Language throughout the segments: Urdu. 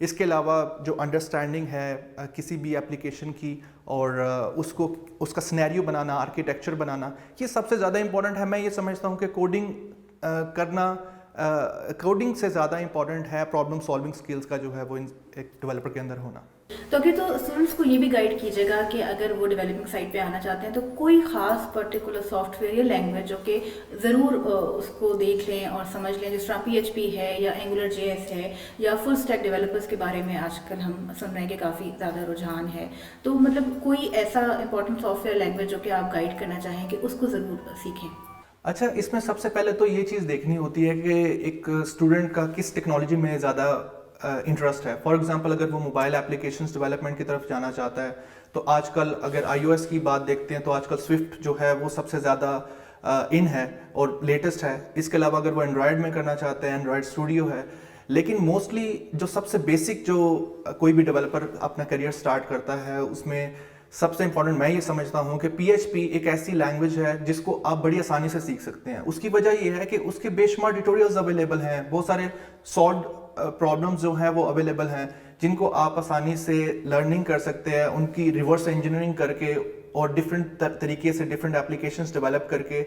اس کے علاوہ جو انڈرسٹینڈنگ ہے کسی بھی اپلیکیشن کی اور اس کا سنیریو بنانا, آرکیٹیکچر بنانا, یہ سب سے زیادہ امپورٹنٹ ہے. میں یہ سمجھتا ہوں کہ کوڈنگ سے زیادہ امپورٹنٹ ہے پرابلم سالونگ سکلز کا جو ہے وہ ایک ڈیولپر کے اندر ہونا. تو کہ تو اسٹوڈنٹس کو یہ بھی گائیڈ کیجیے گا کہ اگر وہ ڈیولپنگ سائٹ پہ آنا چاہتے ہیں تو کوئی خاص پرٹیکولر سافٹ ویئر یا لینگویج جو کہ ضرور اس کو دیکھ لیں اور سمجھ لیں, جس طرح PHP ہے یا Angular JS ہے یا فل اسٹیک ڈیولپرس کے بارے میں آج کل ہم سن رہے ہیں کہ کافی زیادہ رجحان ہے. تو مطلب کوئی ایسا امپورٹنٹ سافٹ ویئر لینگویج جو کہ آپ گائیڈ کرنا چاہیں کہ اس کو ضرور سیکھیں. اچھا, اس میں سب سے پہلے تو یہ چیز دیکھنی ہوتی ہے کہ ایک اسٹوڈنٹ کا کس ٹیکنالوجی میں زیادہ انٹرسٹ ہے. فار ایگزامپل اگر وہ موبائل اپلیکیشنس ڈیولپمنٹ کی طرف جانا چاہتا ہے تو آج کل اگر iOS کی بات دیکھتے ہیں تو آج کل سوئفٹ جو ہے وہ سب سے زیادہ ان ہے اور لیٹسٹ ہے. اس کے علاوہ اگر وہ اینڈرائڈ میں کرنا چاہتے ہیں اینڈرائڈ اسٹوڈیو ہے. لیکن موسٹلی جو سب سے بیسک جو کوئی بھی ڈیولپر اپنا کریئر سٹارٹ کرتا ہے اس میں سب سے امپورٹنٹ میں یہ سمجھتا ہوں کہ PHP ایک ایسی لینگویج ہے جس کو آپ بڑی آسانی سے سیکھ سکتے ہیں. اس کی وجہ یہ ہے کہ اس کے بے شمار ٹیوٹوریلز اویلیبل ہیں, بہت سارے سالوڈ پرابلمز جو ہیں وہ اویلیبل ہیں جن کو آپ آسانی سے لرننگ کر سکتے ہیں, ان کی ریورس انجینئرنگ کر کے اور ڈفرینٹ طریقے سے ڈفرینٹ اپلیکیشنز ڈیولپ کر کے,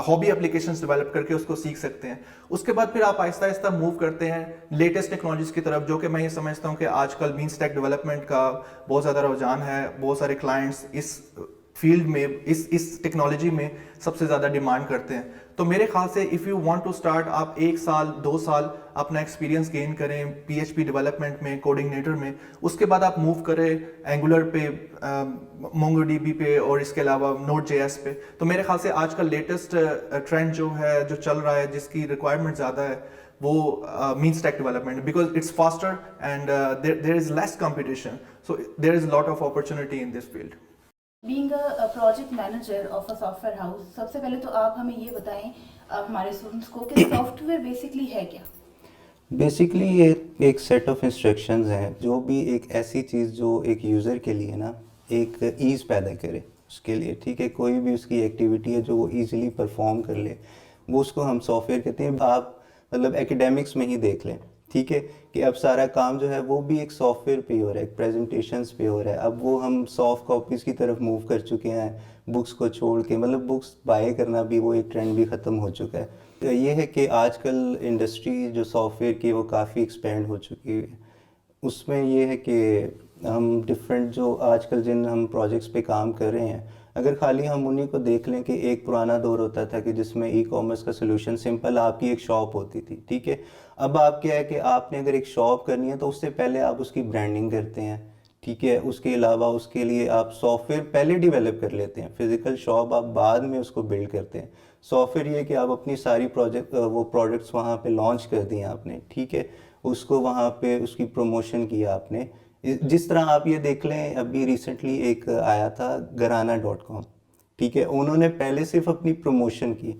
ہابی اپلیکیشنز ڈیولپ کر کے اس کو سیکھ سکتے ہیں. اس کے بعد پھر آپ آہستہ آہستہ موو کرتے ہیں لیٹسٹ ٹیکنالوجیز کی طرف, جو کہ میں یہ سمجھتا ہوں کہ آج کل بین اسٹیک ڈیولپمنٹ کا بہت زیادہ رجحان ہے. بہت سارے کلائنٹس اس فیلڈ میں اس ٹیکنالوجی میں سب سے زیادہ ڈیمانڈ کرتے ہیں. تو میرے خیال سے if you want to start, آپ 1 سال 2 سال اپنا ایکسپیرینس گین کریں PHP ڈیولپمنٹ میں, کوڈنگنیٹر میں. اس کے بعد آپ موو کریں اینگولر پہ, MongoDB پہ اور اس کے علاوہ Node.js پہ. تو میرے خیال سے آج کل لیٹسٹ ٹرینڈ جو ہے جو چل رہا ہے جس کی ریکوائرمنٹ زیادہ ہے وہ MEAN stack development, because it's faster and there is less competition, so there is lot of opportunity in this field. Being a project manager of a software house, سب سے پہلے تو آپ ہمیں یہ بتائیں ہمارے اسٹوڈنٹس کو کہ سافٹ ویئر بیسکلی ہے کیا؟ بیسکلی یہ ایک سیٹ آف انسٹرکشنز ہیں جو بھی ایک ایسی چیز جو ایک یوزر کے لیے نا ایک ایز پیدا کرے اس کے لیے, ٹھیک ہے. کوئی بھی اس کی ایکٹیویٹی ہے جو وہ ایزیلی پرفارم کر لے, وہ اس کو ہم سافٹ ویئر کہتے ہیں. آپ مطلب ایکیڈیمکس میں ہی دیکھ لیں, ٹھیک ہے, کہ اب سارا کام جو ہے وہ بھی ایک سافٹ ویئر پہ ہو رہا ہے, ایک پریزنٹیشنز پہ ہو رہا ہے. اب وہ ہم سافٹ کاپیز کی طرف موو کر چکے ہیں, بکس کو چھوڑ کے, مطلب بکس بائی کرنا بھی وہ ایک ٹرینڈ بھی ختم ہو چکا ہے. تو یہ ہے کہ آج کل انڈسٹری جو سافٹ ویئر کی وہ کافی ایکسپینڈ ہو چکی ہے. اس میں یہ ہے کہ ہم ڈفرینٹ جو آج کل جن ہم پروجیکٹس پہ کام کر رہے ہیں, اگر خالی ہم انہیں کو دیکھ لیں کہ ایک پرانا دور ہوتا تھا کہ جس میں ای کامرس کا سلوشن سمپل آپ کی ایک شاپ ہوتی تھی, ٹھیک ہے. اب آپ کیا ہے کہ آپ نے اگر ایک شاپ کرنی ہے تو اس سے پہلے آپ اس کی برانڈنگ کرتے ہیں, ٹھیک ہے. اس کے علاوہ اس کے لیے آپ سافٹ ویئر پہلے ڈیولپ کر لیتے ہیں, فزیکل شاپ آپ بعد میں اس کو بلڈ کرتے ہیں. سافٹ ویئر یہ کہ آپ اپنی ساری وہ پروڈکٹس وہاں پہ لانچ کر دیں آپ نے, ٹھیک ہے. اس کو وہاں پہ اس کی پروموشن کیا آپ نے. جس طرح آپ یہ دیکھ لیں, ابھی ریسنٹلی ایک آیا تھا Garana.com, ٹھیک ہے. انہوں نے پہلے صرف اپنی پروموشن کی,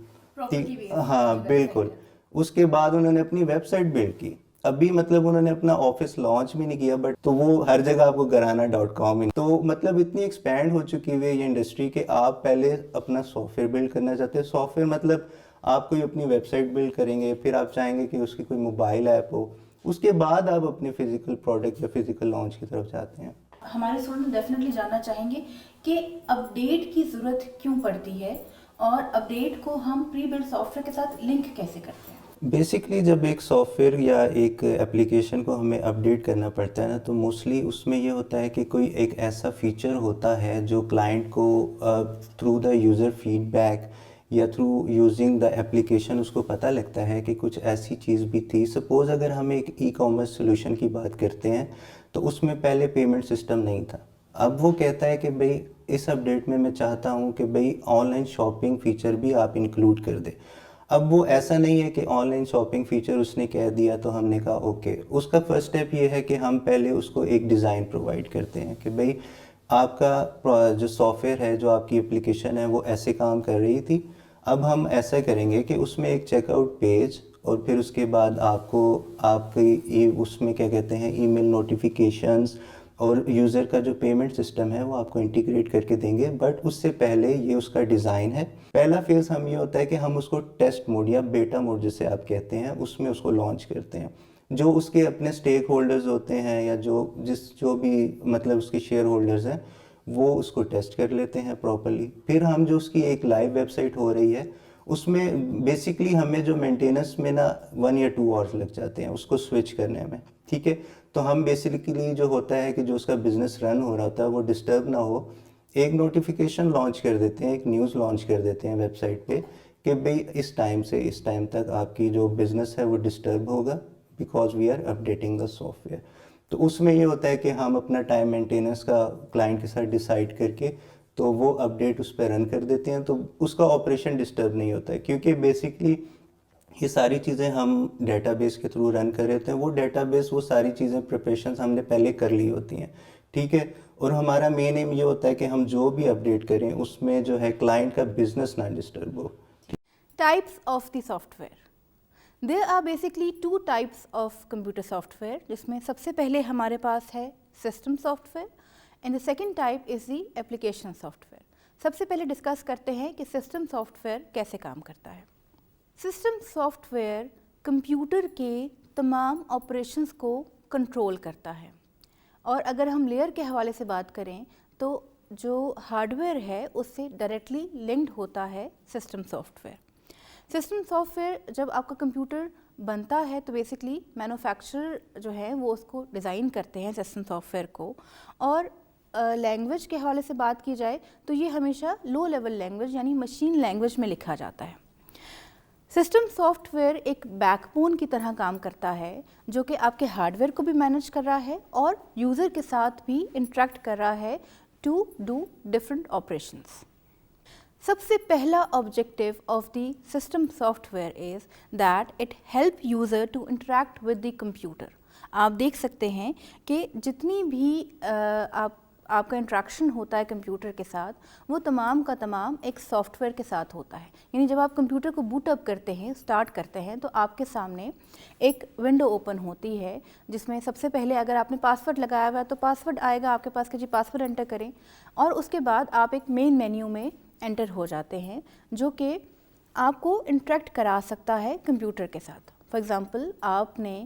ہاں بالکل. اس کے بعد انہوں نے اپنی ویب سائٹ بلڈ کی. ابھی مطلب انہوں نے اپنا آفس لانچ بھی نہیں کیا, بٹ تو وہ ہر جگہ آپ کو Garana.com. تو مطلب اتنی ایکسپینڈ ہو چکی ہوئی ہے یہ انڈسٹری کہ آپ پہلے اپنا سافٹ ویئر بلڈ کرنا چاہتے ہیں. سافٹ ویئر مطلب آپ کوئی اپنی ویب سائٹ بلڈ کریں گے, پھر آپ چاہیں گے کہ اس کی کوئی موبائل ایپ ہو, اس کے بعد آپ اپنے فزیکل پروڈکٹ یا فزیکل لانچ کی طرف جاتے ہیں. ہمارے اسٹوڈنٹ ڈیفینیٹلی جاننا چاہیں گے کہ اپڈیٹ کی ضرورت کیوں پڑتی ہے اور اپڈیٹ کو ہم پری بلڈ سافٹ ویئر کے ساتھ لنک کیسے کرتے ہیں. بیسکلی جب ایک سافٹ ویئر یا ایک اپلیکیشن کو ہمیں اپڈیٹ کرنا پڑتا ہے نا, تو موسٹلی اس میں یہ ہوتا ہے کہ کوئی ایک ایسا فیچر ہوتا ہے جو کلائنٹ کو through the user feedback یا تھرو یوزنگ دا اپلیکیشن اس کو پتہ لگتا ہے کہ کچھ ایسی چیز بھی تھی. سپوز اگر ہم ایک ای کامرس سلوشن کی بات کرتے ہیں تو اس میں پہلے پیمنٹ سسٹم نہیں تھا. اب وہ کہتا ہے کہ بھئی اس اپڈیٹ میں چاہتا ہوں کہ بھئی آن لائن شاپنگ فیچر بھی آپ انکلوڈ کر دیں. اب وہ ایسا نہیں ہے کہ آن لائن شاپنگ فیچر اس نے کہہ دیا تو ہم نے کہا اوکے. اس کا فرسٹ اسٹیپ یہ ہے کہ ہم پہلے اس کو ایک ڈیزائن پرووائڈ کرتے ہیں کہ بھئی آپ کا جو سافٹ ویئر ہے, جو آپ کی اپلیکیشن ہے, وہ ایسے کام کر رہی تھی. اب ہم ایسا کریں گے کہ اس میں ایک چیک آؤٹ پیج اور پھر اس کے بعد آپ کو آپ کی اس میں کیا کہتے ہیں ای میل نوٹیفیکیشنز اور یوزر کا جو پیمنٹ سسٹم ہے وہ آپ کو انٹیگریٹ کر کے دیں گے. بٹ اس سے پہلے یہ اس کا ڈیزائن ہے. پہلا فیز ہم یہ ہوتا ہے کہ ہم اس کو ٹیسٹ موڈ یا بیٹا موڈ جسے آپ کہتے ہیں اس میں اس کو لانچ کرتے ہیں. جو اس کے اپنے اسٹیک ہولڈرز ہوتے ہیں یا جو بھی مطلب اس کے شیئر ہولڈرز ہیں وہ اس کو ٹیسٹ کر لیتے ہیں پراپرلی. پھر ہم جو اس کی ایک لائیو ویب سائٹ ہو رہی ہے اس میں بیسکلی ہمیں جو مینٹیننس میں نا 1 یا 2 آورس لگ جاتے ہیں اس کو سوئچ کرنے میں, ٹھیک ہے. تو ہم بیسکلی جو ہوتا ہے کہ جو اس کا بزنس رن ہو رہا تھا وہ ڈسٹرب نہ ہو, ایک نوٹیفیکیشن لانچ کر دیتے ہیں, ایک نیوز لانچ کر دیتے ہیں ویب سائٹ پہ کہ بھئی اس ٹائم سے اس ٹائم تک آپ کی جو بزنس ہے وہ ڈسٹرب ہوگا because we are updating the software. تو اس میں یہ ہوتا ہے کہ ہم اپنا ٹائم مینٹیننس کا کلائنٹ کے ساتھ ڈیسائیڈ کر کے تو وہ اپڈیٹ اس پہ رن کر دیتے ہیں, تو اس کا آپریشن ڈسٹرب نہیں ہوتا ہے کیونکہ بیسکلی یہ ساری چیزیں ہم ڈیٹا بیس کے تھرو رن کر رہے تھے. وہ ڈیٹا بیس وہ ساری چیزیں پریپریشنز ہم نے پہلے کر لی ہوتی ہیں, ٹھیک ہے. اور ہمارا مین ایم یہ ہوتا ہے کہ ہم جو بھی اپڈیٹ کریں اس میں جو ہے کلائنٹ کا بزنس نہ disturb who. Types of the software. There are basically 2 types of computer software, جس میں سب سے پہلے ہمارے پاس ہے system soft where and the second type is the application software. سب سے پہلے ڈسکس کرتے ہیں کہ سسٹم سافٹ ویئر کیسے کام کرتا ہے. سسٹم سافٹ ویئر کمپیوٹر کے تمام آپریشنس کو کنٹرول کرتا ہے, اور اگر ہم لیئر کے حوالے سے بات کریں تو جو ہارڈ ویئر ہے اس سے ڈائریکٹلی لنکڈ ہوتا ہے system soft where. System soft where جب آپ کا کمپیوٹر بنتا ہے تو بیسکلی مینوفیکچرر جو ہے وہ اس کو ڈیزائن کرتے ہیں سسٹم سافٹ ویئر کو, اور لینگویج کے حوالے سے بات کی جائے تو یہ ہمیشہ لو لیول لینگویج یعنی مشین لینگویج میں لکھا جاتا ہے. سسٹم سافٹ ویئر ایک بیک بون کی طرح کام کرتا ہے جو کہ آپ کے ہارڈ ویئر کو بھی مینیج کر رہا ہے اور یوزر کے ساتھ بھی انٹریکٹ کر رہا ہے ٹو ڈو ڈفرنٹ آپریشنس. سب سے پہلا objective of the system software is that it help user to interact with the computer. آپ دیکھ سکتے ہیں کہ جتنی بھی آپ کا انٹریکشن ہوتا ہے کمپیوٹر کے ساتھ وہ تمام کا تمام ایک سافٹ ویئر کے ساتھ ہوتا ہے. یعنی جب آپ کمپیوٹر کو بوٹ اپ کرتے ہیں, اسٹارٹ کرتے ہیں, تو آپ کے سامنے ایک ونڈو اوپن ہوتی ہے جس میں سب سے پہلے اگر آپ نے پاسورڈ لگایا ہوا ہے تو پاسورڈ آئے گا آپ کے پاس کہ جی پاسورڈ انٹر کریں, اور اس کے بعد آپ ایک مین مینیو میں انٹر ہو جاتے ہیں جو کہ آپ کو انٹریکٹ کرا سکتا ہے کمپیوٹر کے ساتھ. فار ایگزامپل آپ نے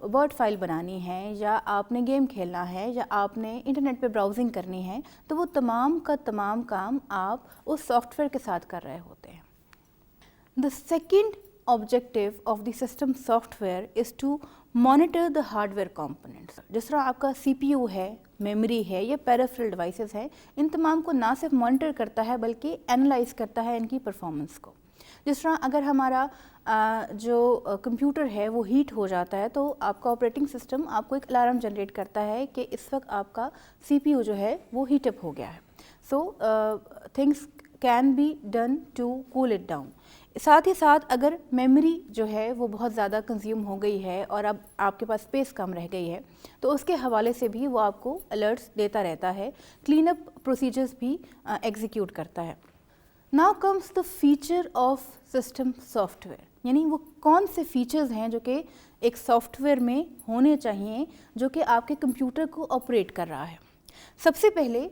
ورڈ فائل بنانی ہے یا آپ نے گیم کھیلنا ہے یا آپ نے انٹرنیٹ پہ براؤزنگ کرنی ہے تو وہ تمام کا تمام کام آپ اس سافٹ ویئر کے ساتھ کر رہے ہوتے ہیں. The second objective of the system software is to monitor the hardware components. جس طرح آپ کا سی پی یو ہے, میموری ہے یا پیرافرل ڈیوائسز ہیں, ان تمام کو نہ صرف مانیٹر کرتا ہے بلکہ اینالائز کرتا ہے ان کی پرفارمنس کو. جس طرح اگر ہمارا جو کمپیوٹر ہے وہ ہیٹ ہو جاتا ہے تو آپ کا آپریٹنگ سسٹم آپ کو ایک الارم جنریٹ کرتا ہے کہ اس وقت آپ کا سی پی یو جو ہے وہ ہیٹ اپ ہو گیا ہے. So things can be done to cool it down. ساتھ ہی ساتھ اگر میموری جو ہے وہ بہت زیادہ کنزیوم ہو گئی ہے اور اب آپ کے پاس اسپیس کم رہ گئی ہے تو اس کے حوالے سے بھی وہ آپ کو الرٹس دیتا رہتا ہے, کلین اپ پروسیجرز بھی ایگزیکیوٹ کرتا ہے. Now comes the feature of system software. یعنی وہ کون سے فیچرز ہیں جو کہ ایک سافٹ ویئر میں ہونے چاہیے جو کہ آپ کے کمپیوٹر کو آپریٹ کر رہا ہے. سب سے پہلے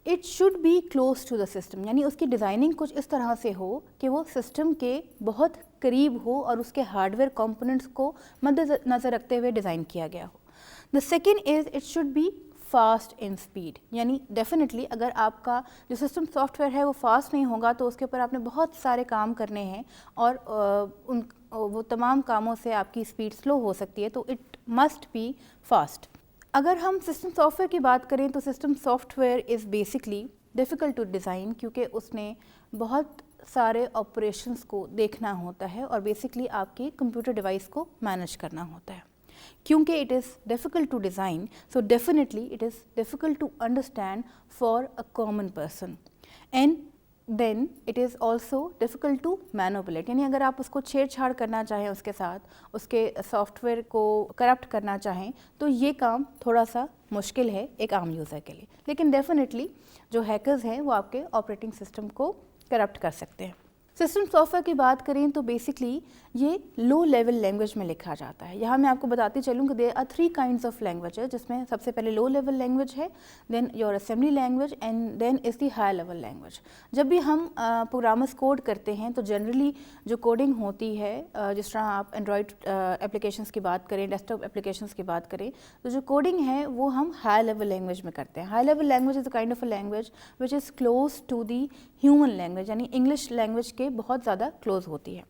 it should be close to the system, یعنی اس کی ڈیزائننگ کچھ اس طرح سے ہو کہ وہ سسٹم کے بہت قریب ہو اور اس کے ہارڈ ویئر کمپوننٹس کو مد نظر رکھتے ہوئے ڈیزائن کیا گیا ہو. The second is it should be fast in speed. یعنی ڈیفینیٹلی اگر آپ کا جو سسٹم سافٹ ویئر ہے وہ فاسٹ نہیں ہوگا تو اس کے اوپر آپ نے بہت سارے کام کرنے ہیں اور وہ تمام کاموں سے آپ کی اسپیڈ سلو ہو سکتی ہے, تو اٹ مسٹ بی فاسٹ. اگر ہم سسٹم سافٹ ویئر کی بات کریں تو system software is basically difficult to design کیونکہ اس نے بہت سارے آپریشنس کو دیکھنا ہوتا ہے اور بیسکلی آپ کی کمپیوٹر ڈیوائس کو مینیج کرنا ہوتا ہے. کیونکہ it is difficult to design so definitely it is difficult to understand for a common person and then it is also difficult to manipulate. یعنی اگر آپ اس کو چھیڑ چھاڑ کرنا چاہیں اس کے ساتھ, اس کے سافٹ ویئر کو کرپٹ کرنا چاہیں تو یہ کام تھوڑا سا مشکل ہے ایک عام یوزر کے لیے. لیکن ڈیفینیٹلی جو ہیکرز ہیں وہ آپ کے آپریٹنگ سسٹم کو کرپٹ کر سکتے ہیں. سسٹم سافٹ ویئر کی بات کریں تو بیسکلی یہ لو لیول لینگویج میں لکھا جاتا ہے. یہاں میں آپ کو بتاتی چلوں کہ there are 3 kinds of languages, جس میں سب سے پہلے لو لیول لینگویج ہے, then your assembly language, and then is the high level language. جب بھی ہم پروگرامرس کوڈ کرتے ہیں تو جنرلی جو کوڈنگ ہوتی ہے, جس طرح آپ اینڈرائڈ اپلیکیشنس کی بات کریں, ڈیسک ٹاپ اپلیکیشنس کی بات کریں, تو جو کوڈنگ ہے وہ ہم ہائی لیول لینگویج میں کرتے ہیں. High level language is a kind of a language which is close to the human language, یعنی انگلش لینگویج کے بہت زیادہ کلوز ہوتی ہے.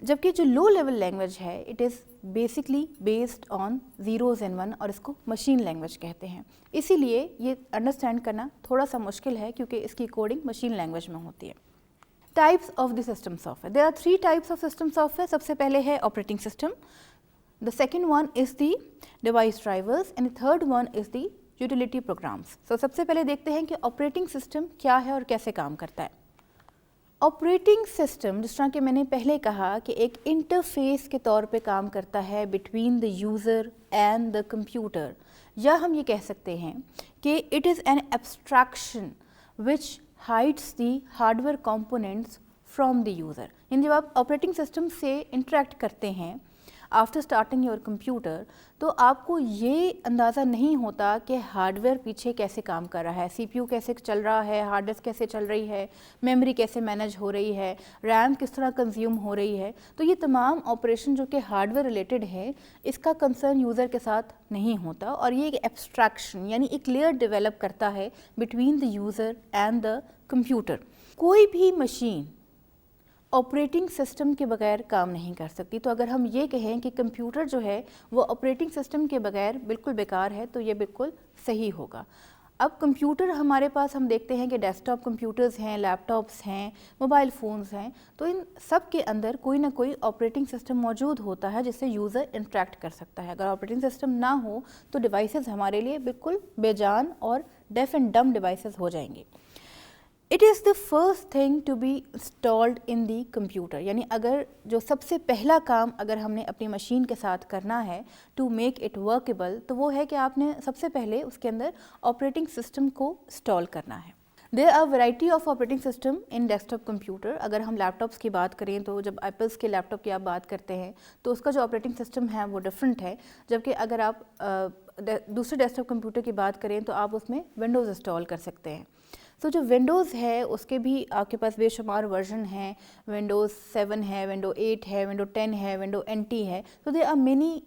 جبکہ جو لو لیول لینگویج ہے it is basically based on zeros and one, اور اس کو مشین لینگویج کہتے ہیں. اسی لیے یہ انڈرسٹینڈ کرنا تھوڑا سا مشکل ہے کیونکہ اس کی کوڈنگ مشین لینگویج میں ہوتی ہے. Types of the system software, there are 3 types of system software. سب سے پہلے ہے operating system, the second one is the device drivers, and third one is the utility programs. سب سے پہلے دیکھتے ہیں کہ آپریٹنگ سسٹم کیا ہے اور کیسے کام کرتا ہے. آپریٹنگ سسٹم, جس طرح کہ میں نے پہلے کہا کہ ایک انٹرفیس کے طور پہ کام کرتا ہے between the user and the computer, یا ہم یہ کہہ سکتے ہیں کہ it is an abstraction which hides the hard where components from the user. یعنی جب آپ آپریٹنگ سسٹم سے انٹریکٹ کرتے ہیں آفٹر اسٹارٹنگ یور کمپیوٹر, تو آپ کو یہ اندازہ نہیں ہوتا کہ ہارڈ ویئر پیچھے کیسے کام کر رہا ہے, سی پی یو کیسے چل رہا ہے, ہارڈ ڈسک کیسے چل رہی ہے, میموری کیسے مینیج ہو رہی ہے, ریم کس طرح کنزیوم ہو رہی ہے. تو یہ تمام آپریشن جو کہ ہارڈ ویئر ریلیٹڈ ہے, اس کا کنسرن یوزر کے ساتھ نہیں ہوتا, اور یہ ایک ایبسٹریکشن یعنی ایک لیئر ڈیولپ کرتا ہے between the user and the computer. کوئی بھی مشین آپریٹنگ سسٹم کے بغیر کام نہیں کر سکتی. تو اگر ہم یہ کہیں کہ کمپیوٹر جو ہے وہ آپریٹنگ سسٹم کے بغیر بالکل بیکار ہے تو یہ بالکل صحیح ہوگا. اب کمپیوٹر ہمارے پاس ہم دیکھتے ہیں کہ ڈیسک ٹاپ کمپیوٹرز ہیں, لیپ ٹاپس ہیں, موبائل فونز ہیں, تو ان سب کے اندر کوئی نہ کوئی آپریٹنگ سسٹم موجود ہوتا ہے جس سے یوزر انٹریکٹ کر سکتا ہے. اگر آپریٹنگ سسٹم نہ ہو تو ڈیوائسز ہمارے لیے بالکل بے جان اور ڈیف اینڈ ڈم ڈیوائسز ہو جائیں گے. It is the first thing to be installed in the computer, یعنی اگر جو سب سے پہلا کام اگر ہم نے اپنی مشین کے ساتھ کرنا ہے ٹو میک اٹ ورکیبل, تو وہ ہے کہ آپ نے سب سے پہلے اس کے اندر آپریٹنگ سسٹم کو انسٹال کرنا ہے. There are variety of operating system in desktop computer. اگر ہم لیپ ٹاپس کی بات کریں تو جب ایپلس کے لیپ ٹاپ کی آپ بات کرتے ہیں تو اس کا جو آپریٹنگ سسٹم ہے وہ ڈفرینٹ ہے, جبکہ اگر آپ دوسرے ڈیسک ٹاپ کمپیوٹر کی بات کریں تو آپ اس میں ونڈوز انسٹال کر سکتے ہیں. تو جو ونڈوز ہے اس کے بھی آپ کے پاس بے شمار ورژن ہیں, ونڈوز 7 ہے, ونڈو 8 ہے, ونڈو 10 ہے, ونڈو NT ہے. تو there are many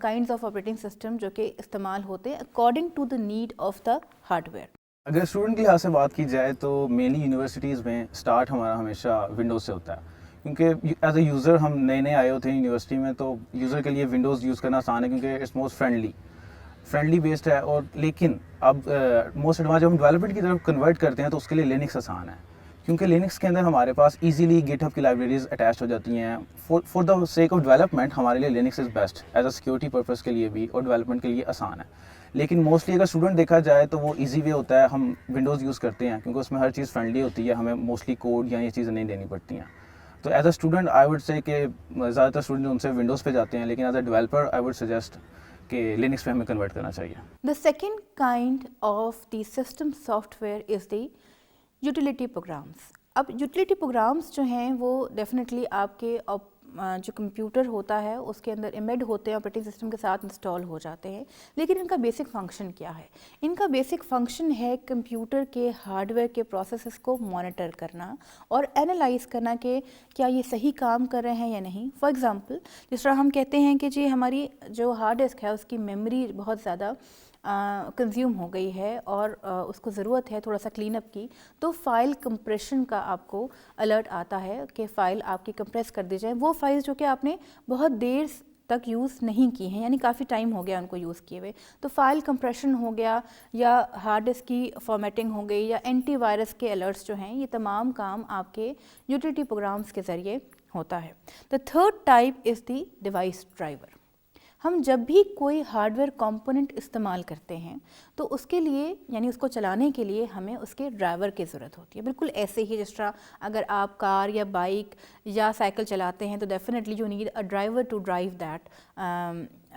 kinds of operating system جو کہ استعمال ہوتے ہیں according to the need of the hardware. اگر اسٹوڈنٹ کے لحاظ سے بات کی جائے تو مینلی یونیورسٹیز میں اسٹارٹ ہمارا ہمیشہ ونڈوز سے ہوتا ہے, کیونکہ ایز اے یوزر ہم نئے آئے ہوتے ہیں یونیورسٹی میں, تو یوزر کے لیے ونڈوز یوز کرنا آسان ہے کیونکہ اٹس موسٹ فرینڈلی بیسڈ ہے. اور لیکن اب موسٹ ایڈوانس جب ہم ڈیولپمنٹ کی طرف کنورٹ کرتے ہیں تو اس کے لیے لینکس آسان ہے, کیونکہ لینکس کے اندر ہمارے پاس ایزیلی گٹ ہب کی لائبریریز اٹیچ ہو جاتی ہیں. For the sake of development ہمارے لیے Linux is best as a security purpose کے لیے بھی, اور ڈیولپمنٹ کے لیے آسان ہے. لیکن موسٹلی اگر اسٹوڈنٹ دیکھا جائے تو وہ ایزی وے ہوتا ہے, ہم ونڈوز یوز کرتے ہیں کیونکہ اس میں ہر چیز فرینڈلی ہوتی ہے, ہمیں موسٹلی کوڈ یا یہ چیزیں نہیں دینی پڑتی ہیں. تو as a student I would say کہ زیادہ تر اسٹوڈنٹ ان سے ونڈوز پہ جاتے ہیں, لیکن as a developer I would suggest کہ لینکس پہ ہمیں کنورٹ کرنا چاہیے. The second kind of the system software is the utility programs. اب یوٹیلیٹی پروگرامس جو ہیں وہ ڈیفینیٹلی آپ کے جو کمپیوٹر ہوتا ہے اس کے اندر ایمبیڈ ہوتے ہیں, آپریٹنگ سسٹم کے ساتھ انسٹال ہو جاتے ہیں. لیکن ان کا بیسک فنکشن کیا ہے؟ ان کا بیسک فنکشن ہے کمپیوٹر کے ہارڈ ویئر کے پروسیسز کو مانیٹر کرنا اور اینالائز کرنا کہ کیا یہ صحیح کام کر رہے ہیں یا نہیں. فار ایگزامپل جس طرح ہم کہتے ہیں کہ جی ہماری جو ہارڈ ڈسک ہے اس کی میموری بہت زیادہ کنزیوم ہو گئی ہے اور اس کو ضرورت ہے تھوڑا سا کلین اپ کی, تو فائل کمپریشن کا آپ کو الرٹ آتا ہے کہ فائل آپ کی کمپریس کر دی جائے. وہ فائلز جو کہ آپ نے بہت دیر تک یوز نہیں کی ہیں, یعنی کافی ٹائم ہو گیا ان کو یوز کیے ہوئے, تو فائل کمپریشن ہو گیا یا ہارڈ ڈسک کی فارمیٹنگ ہو گئی یا اینٹی وائرس کے الرٹس جو ہیں, یہ تمام کام آپ کے یوٹیلیٹی پروگرامس کے ذریعے ہوتا ہے. The third type is the device driver. ہم جب بھی کوئی ہارڈ ویئر کمپوننٹ استعمال کرتے ہیں تو اس کے لیے یعنی اس کو چلانے کے لیے ہمیں اس کے ڈرائیور کی ضرورت ہوتی ہے. بالکل ایسے ہی جس طرح اگر آپ کار یا بائک یا سائیکل چلاتے ہیں تو definitely you need a driver to drive that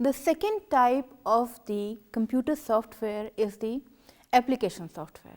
The second type of the computer software is the application software.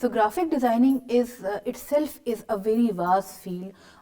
So graphic designing is itself is a very vast field,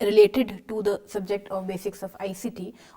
related to the subject of basics of ICT,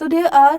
So there are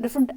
different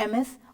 MS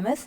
MS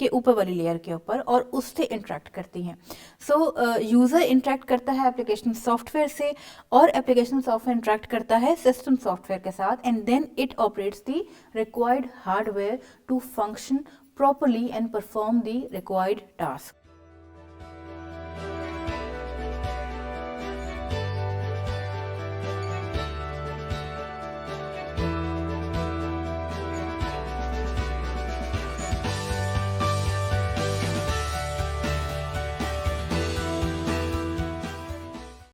کے اوپر والی لیئر کے اوپر اور اس سے انٹریکٹ کرتی ہیں. سو یوزر انٹریکٹ کرتا ہے اپلیکیشن سافٹ ویئر سے اور اپلیکیشن سافٹ ویئر انٹریکٹ کرتا ہے سسٹم سافٹ ویئر کے ساتھ and then it operates the required hardware to function properly and perform the required task.